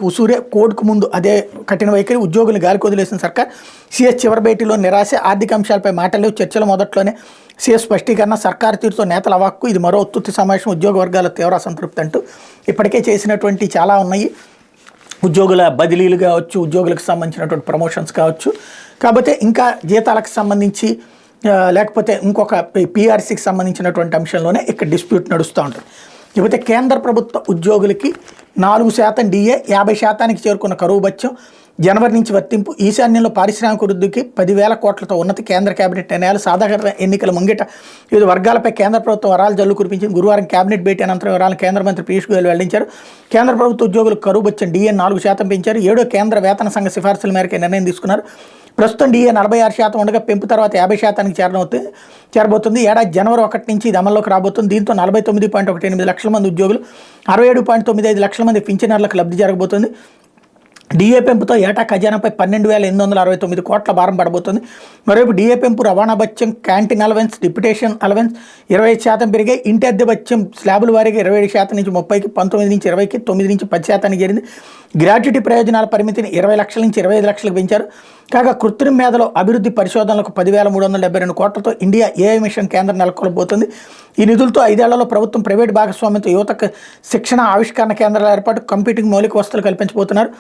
కోడ్కు ఉసూరే, కోడ్కు ముందు అదే కఠిన వైఖరి, ఉద్యోగులను గాలికి వదిలేసిన సర్కార్. సీఎస్ చివరి భేటీలో నిరాశ, ఆర్థిక అంశాలపై మాటలు, చర్చల మొదట్లోనే సీఎస్ స్పష్టీకరణ, సర్కారు తీరుతో నేతల అవాక్కు, ఇది మరో ఉత్తుత్తి సమావేశం, ఉద్యోగ వర్గాల తీవ్ర అసంతృప్తి అంటూ ఇప్పటికే చేసినటువంటి చాలా ఉన్నాయి. ఉద్యోగుల బదిలీలు కావచ్చు, ఉద్యోగులకు సంబంధించినటువంటి ప్రమోషన్స్ కావచ్చు. కాకపోతే ఇంకా జీతాలకు సంబంధించి లేకపోతే ఇంకొక పీఆర్సీకి సంబంధించినటువంటి అంశంలోనే ఇక్కడ డిస్ప్యూట్ నడుస్తూ ఉంటుంది. లేకపోతే కేంద్ర ప్రభుత్వ ఉద్యోగులకి 4% డిఏ, 50% చేరుకున్న కరువు భత్యం, జనవరి నుంచి వర్తింపు. ఈశాన్యంలో పారిశ్రామిక వృద్ధికి 10,000 కోట్లతో ఉన్నతి, కేంద్ర కేబినెట్ నిర్ణయాలు. సాధారణ ఎన్నికల ముంగిట వివిధ వర్గాలపై కేంద్ర ప్రభుత్వం వరాలు జల్లు కురిపించింది. గురువారం కేబినెట్ భేటీ అనంతరం వివరాలను కేంద్ర మంత్రి పీయూష్ గోయల్ వెల్లడించారు. కేంద్ర ప్రభుత్వ ఉద్యోగులకు కరువు భత్యం డిఏ 4% పెంచారు. 7వ కేంద్ర వేతన సంఘ సిఫార్సుల మేరకు నిర్ణయం తీసుకున్నారు. ప్రస్తుతం డిఏ 46% ఉండగా పెంపు తర్వాత 50%కి చేరబోతుంది. ఏడాది జనవరి 1 నుంచి ఇది అమల్లోకి రాబోతుంది. దీంతో 49.18 లక్షల మంది ఉద్యోగులు, 67.95 లక్షల మంది పింఛనర్లకు లబ్ధి జరగబోతుంది. డిఏ పెంపుతో ఏటా ఖజానాపై 12,869 కోట్ల భారం పడబోతుంది. మరోవైపు డిఏ పెంపు, రవాణా భత్యం, క్యాంటీన్ అలవెన్స్, డిప్యుటేషన్ అలవెన్స్ 25% పెరిగాయి. ఇంటి అద్దె భత్యం స్లాబుల వారీగా 27% నుంచి 30కి, 19 నుంచి 20కి, 9 నుంచి 10% చేరింది. గ్రాట్యుటీ ప్రయోజనాల పరిమితిని 20 లక్షల నుంచి 25 లక్షలకు పెంచారు. కాగా కృత్రిమ మేధలో అభివృద్ధి పరిశోధనలకు 10,372 కోట్లతో ఇండియా ఏఐ మిషన్ కేంద్రం నెలకొల్పబోతుంది. ఈ నిధులతో 5 ఏళ్లలో ప్రభుత్వం ప్రైవేటు భాగస్వామ్యంతో యువతకు శిక్షణ, ఆవిష్కరణ కేంద్రాల ఏర్పాటు, కంప్యూటింగ్ మౌలిక వసతులు కల్పించబోతున్నారు.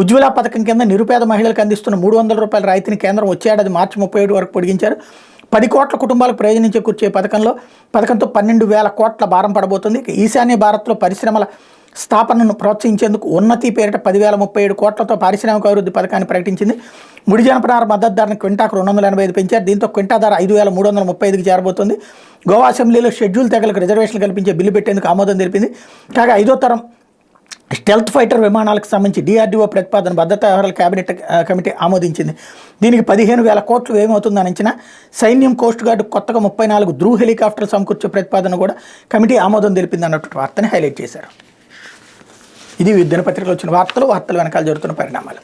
ఉజ్వల పథకం కింద నిరుపేద మహిళలకు అందిస్తున్న 300 రూపాయల రాయితీని కేంద్రం వచ్చే ఏడాది మార్చి 31 వరకు పొడిగించారు. 10 కోట్ల కుటుంబాలకు ప్రయోజనం చేకూర్చే పథకంతో 12,000 కోట్ల భారం పడబోతుంది. ఈశాన్య భారత్లో పరిశ్రమల స్థాపనను ప్రోత్సహించేందుకు ఉన్నతి పేరిట 10,037 కోట్లతో పారిశ్రామిక అభివృద్ధి పథకాన్ని ప్రకటించింది. ముడి జనపనార మద్దతు ధరను క్వింటాకు 285 పెంచారు. దీంతో క్వింటా ధర 5,335కి చేరబోతుంది. గోవా అసెంబ్లీలో షెడ్యూల్ తెగలకు రిజర్వేషన్లు కల్పించే బిల్లు పెట్టేందుకు ఆమోదం తెలిపింది. కాగా 5వ తరం స్టెల్త్ ఫైటర్ విమానాలకు సంబంధించి DRDO ప్రతిపాదన భద్రతా వ్యవహారాల కేబినెట్ కమిటీ ఆమోదించింది. దీనికి 15,000 కోట్లు వ్యయమవుతుందని అంచనా. సైన్యం, కోస్ట్ గార్డు కొత్తగా 34 ధ్రువ్ హెలికాప్టర్లు సమకూర్చే ప్రతిపాదన కూడా కమిటీ ఆమోదం తెలిపింది అన్నట్టు వార్తని హైలైట్ చేశారు. ఇది దినపత్రికలో వచ్చిన వార్తలు వెనకాల జరుగుతున్న పరిణామాలు.